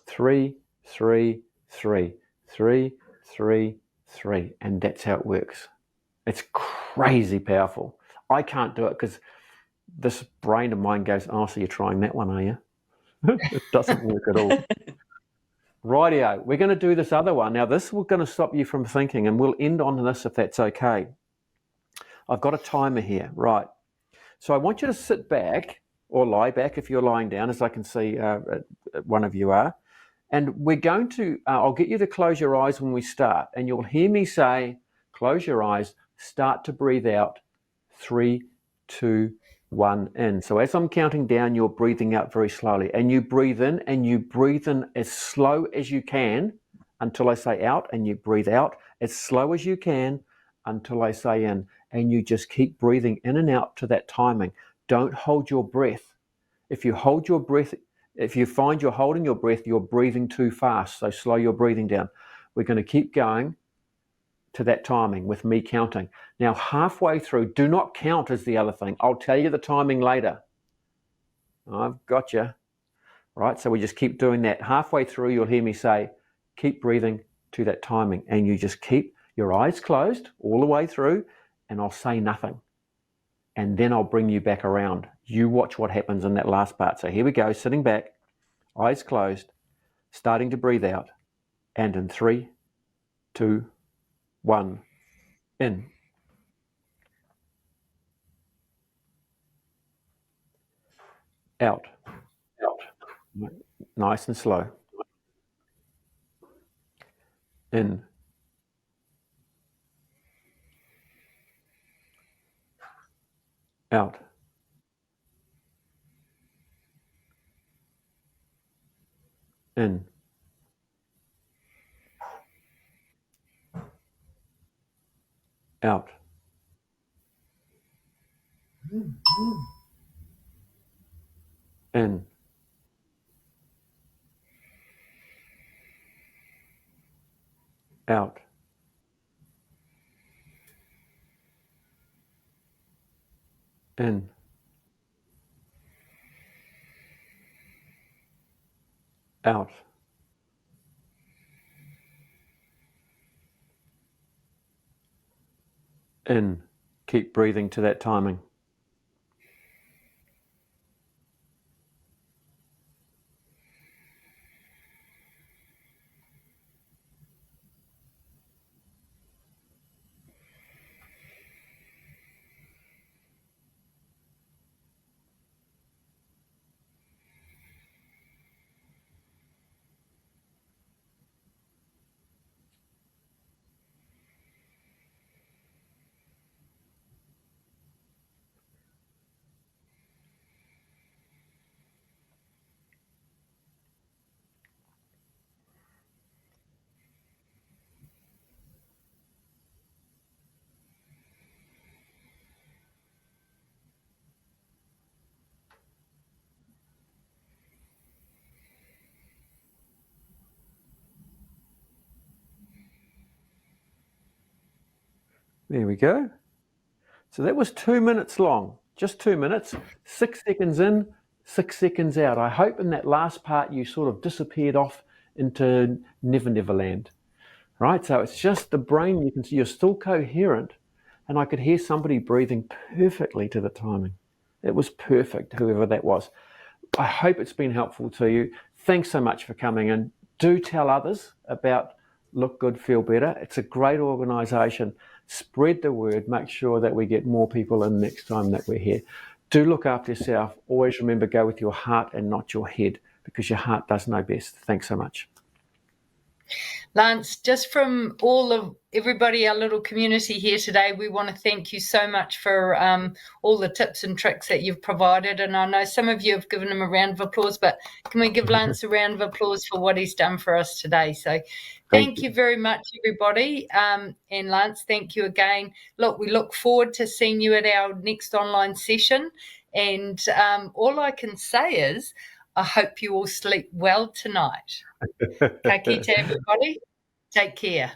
3, 3, 3, 3, 3, 3, and that's how it works. It's crazy powerful. I can't do it because this brain of mine goes, oh, so you're trying that one, are you? It doesn't work at all. Rightio, we're going to do this other one. Now, this is going to stop you from thinking, and we'll end on this if that's okay. I've got a timer here, right? So I want you to sit back or lie back if you're lying down, as I can see one of you are. And we're going to, I'll get you to close your eyes when we start, and you'll hear me say, close your eyes, start to breathe out, 3, 2, 1, in. So as I'm counting down, you're breathing out very slowly, and you breathe in, and you breathe in as slow as you can until I say out, and you breathe out as slow as you can until I say in, and you just keep breathing in and out to that timing. Don't hold your breath. If you hold your breath, if you find you're holding your breath, you're breathing too fast, so slow your breathing down. We're going to keep going to that timing with me counting. Now, halfway through, do not count is the other thing. I'll tell you the timing later. I've got you. Right, so we just keep doing that. Halfway through, you'll hear me say, keep breathing to that timing. And you just keep your eyes closed all the way through, and I'll say nothing. And then I'll bring you back around. You watch what happens in that last part. So here we go, sitting back, eyes closed, starting to breathe out. And in 3, 2, 1, in. Out. Out. Nice and slow. In. Out. In. Out. In. Out. In. Out. In. Keep breathing to that timing. There we go. So that was 2 minutes long, just 2 minutes, 6 seconds in, 6 seconds out. I hope in that last part you sort of disappeared off into Never Never Land, right? So it's just the brain, you can see you're still coherent, and I could hear somebody breathing perfectly to the timing. It was perfect, whoever that was. I hope it's been helpful to you. Thanks so much for coming in. Do tell others about Look Good, Feel Better. It's a great organisation. Spread the word. Make sure that we get more people in next time that we're here. Do look after yourself. Always remember, go with your heart and not your head, because your heart does know best. Thanks so much. Lance, just from all of everybody, our little community here today, we want to thank you so much for all the tips and tricks that you've provided. And I know some of you have given him a round of applause, but can we give Lance a round of applause for what he's done for us today? So thank you very much, everybody. And Lance, thank you again. Look, we look forward to seeing you at our next online session. And all I can say is, I hope you all sleep well tonight. Ka kite, everybody. Take care.